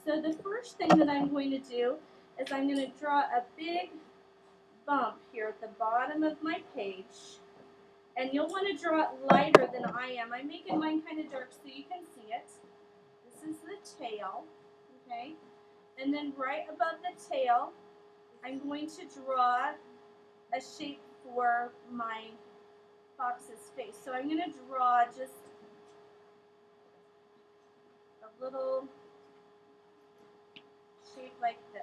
So the first thing that I'm going to do is I'm going to draw a big bump here at the bottom of my page. And you'll want to draw it lighter than I am. I'm making mine kind of dark so you can see it. This is the tail, okay? And then right above the tail, I'm going to draw a shape for my fox's face. So I'm going to draw just a little shape like this.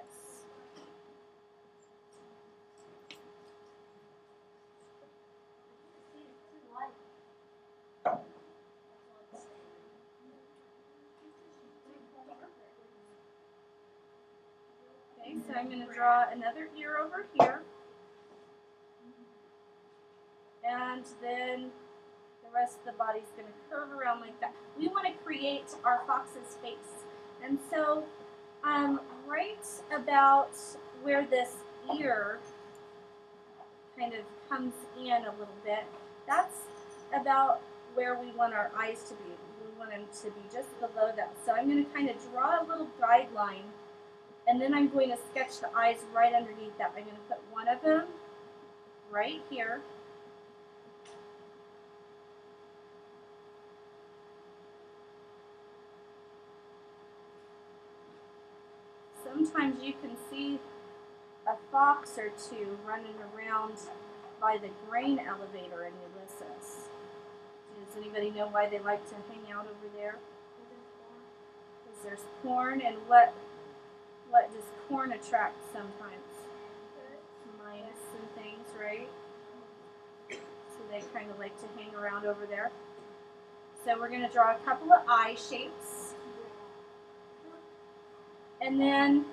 Okay, so I'm going to draw another ear over here. And then the rest of the body is going to curve around like that. We want to create our fox's face. And so right about where this ear kind of comes in a little bit, that's about where we want our eyes to be. We want them to be just below that. So I'm going to kind of draw a little guideline, and then I'm going to sketch the eyes right underneath that. I'm going to put one of them right here. Sometimes you can see a fox or two running around by the grain elevator in Ulysses. Does anybody know why they like to hang out over there? Because there's corn, and what does corn attract sometimes? Mice and things, right? So they kind of like to hang around over there. So we're going to draw a couple of eye shapes. And then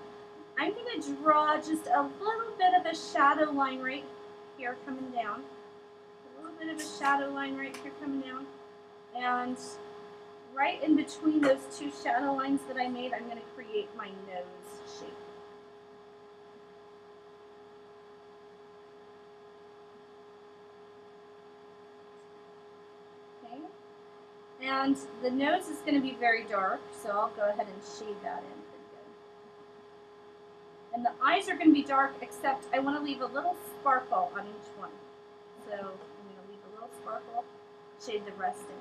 I'm going to draw just a little bit of a shadow line right here coming down. A little bit of a shadow line right here coming down. And right in between those two shadow lines that I made, I'm going to create my nose shape. Okay. And the nose is going to be very dark, so I'll go ahead and shade that in pretty good. And the eyes are going to be dark, except I want to leave a little sparkle on each one. So I'm going to leave a little sparkle, shade the rest in.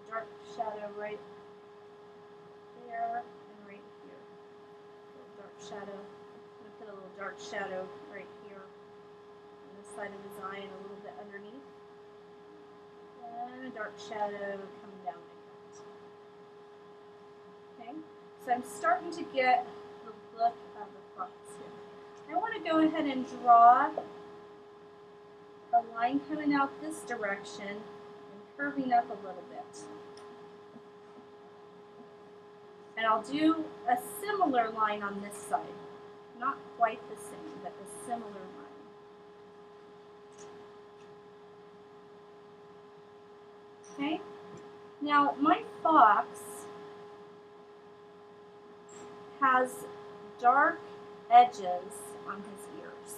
Dark shadow right there and right here. Dark shadow. I'm going to put a little dark shadow right here on the side of his eye and a little bit underneath. And a dark shadow coming down like that. Okay, so I'm starting to get the look of the fox here. I want to go ahead and draw a line coming out this direction and curving up a little bit. And I'll do a similar line on this side. Not quite the same, but a similar line. Okay? Now, my fox has dark edges on his ears.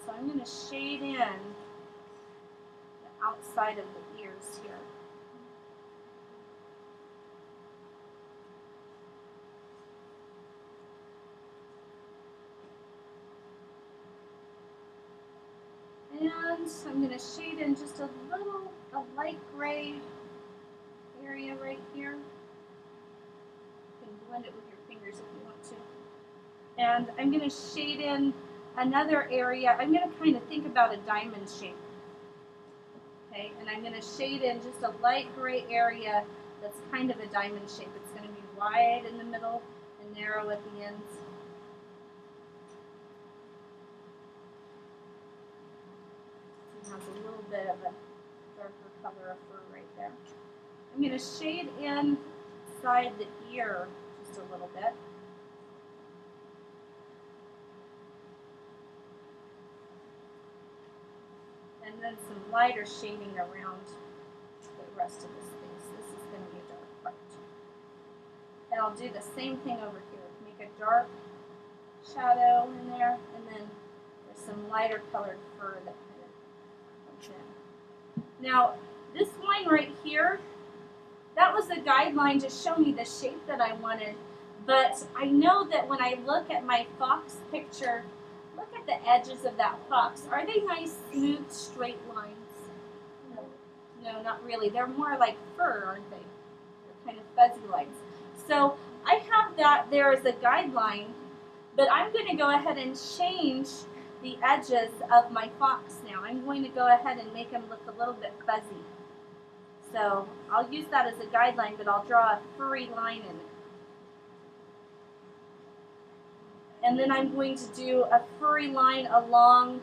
So I'm going to shade in the outside of the ears here. And I'm going to shade in just a light gray area right here. You can blend it with your fingers if you want to. And I'm going to shade in another area. I'm going to kind of think about a diamond shape. Okay, and I'm going to shade in just a light gray area that's kind of a diamond shape. It's going to be wide in the middle and narrow at the ends. Has a little bit of a darker color of fur right there. I'm going to shade inside the ear just a little bit. and then some lighter shading around the rest of this face. This is going to be a dark part. And I'll do the same thing over here. Make a dark shadow in there, and then there's some lighter colored fur that kind of comes in. Now, this line right here, that was a guideline to show me the shape that I wanted, but I know that when I look at my fox picture, look at the edges of that fox. Are they nice, smooth, straight lines? No. No, not really. They're more like fur, aren't they? They're kind of fuzzy lines. So I have that there as a guideline, but I'm going to go ahead and change the edges of my fox now. I'm going to go ahead and make them look a little bit fuzzy. So I'll use that as a guideline, but I'll draw a furry line in it. And then I'm going to do a furry line along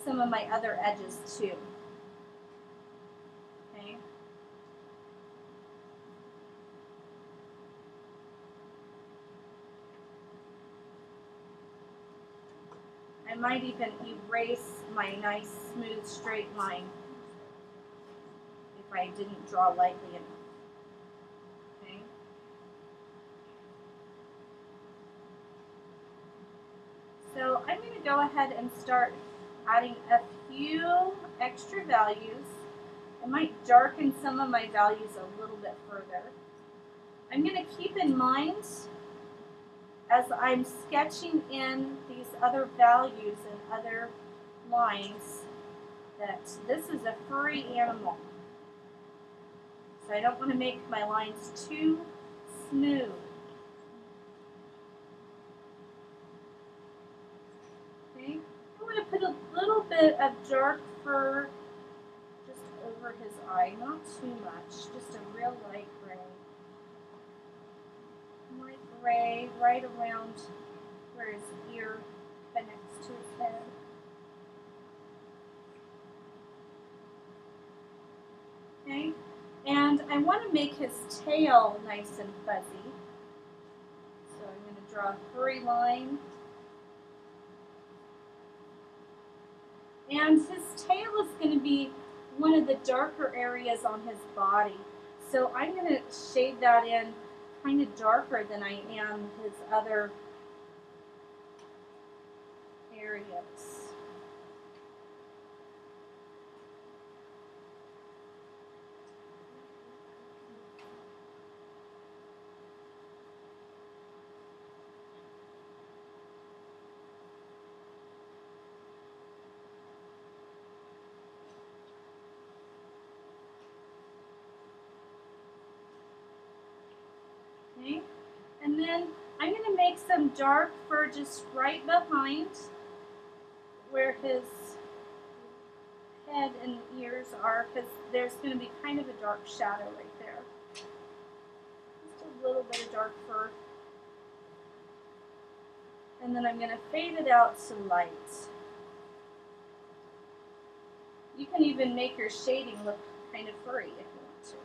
some of my other edges too. Okay. I might even erase my nice, smooth, straight line if I didn't draw lightly enough. Okay. So I'm going to go ahead and start adding a few extra values. I might darken some of my values a little bit further. I'm going to keep in mind as I'm sketching in these other values and other lines that this is a furry animal. So I don't want to make my lines too smooth. Okay, I'm going to put a little bit of dark fur just over his eye, not too much, just a real light gray. Light gray right around where his ear connects to his head. Okay, and I want to make his tail nice and fuzzy. So I'm going to draw a furry line. And his tail is going to be one of the darker areas on his body. So I'm going to shade that in kind of darker than I am his other areas. Okay, and then I'm going to make some dark fur just right behind where his head and ears are, because there's going to be kind of a dark shadow right there. Just a little bit of dark fur. And then I'm going to fade it out to light. You can even make your shading look kind of furry if you want to.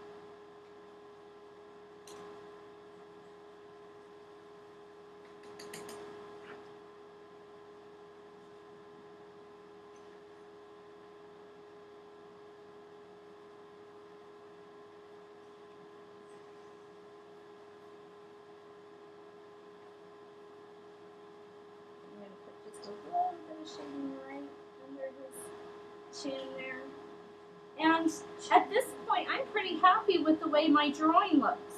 Just a little bit of shading right under his chin there. And at this point, I'm pretty happy with the way my drawing looks.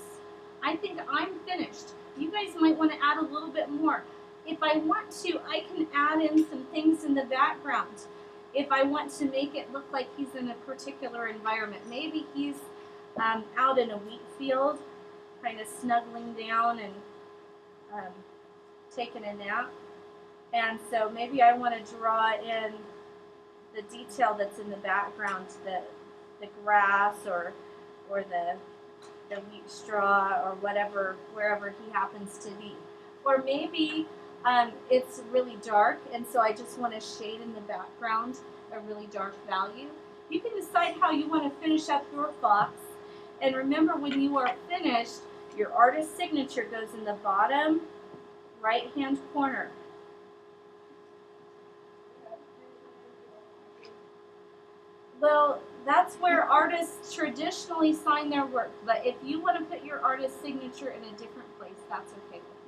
I think I'm finished. You guys might want to add a little bit more. If I want to, I can add in some things in the background. If I want to make it look like he's in a particular environment. Maybe he's out in a wheat field, kind of snuggling down and taking a nap. And so maybe I want to draw in the detail that's in the background, the grass or the wheat straw or whatever, wherever he happens to be. Or maybe it's really dark, and so I just want to shade in the background a really dark value. You can decide how you want to finish up your fox. And remember, when you are finished, your artist's signature goes in the bottom right-hand corner. Well, that's where artists traditionally sign their work. But if you want to put your artist's signature in a different place, that's okay with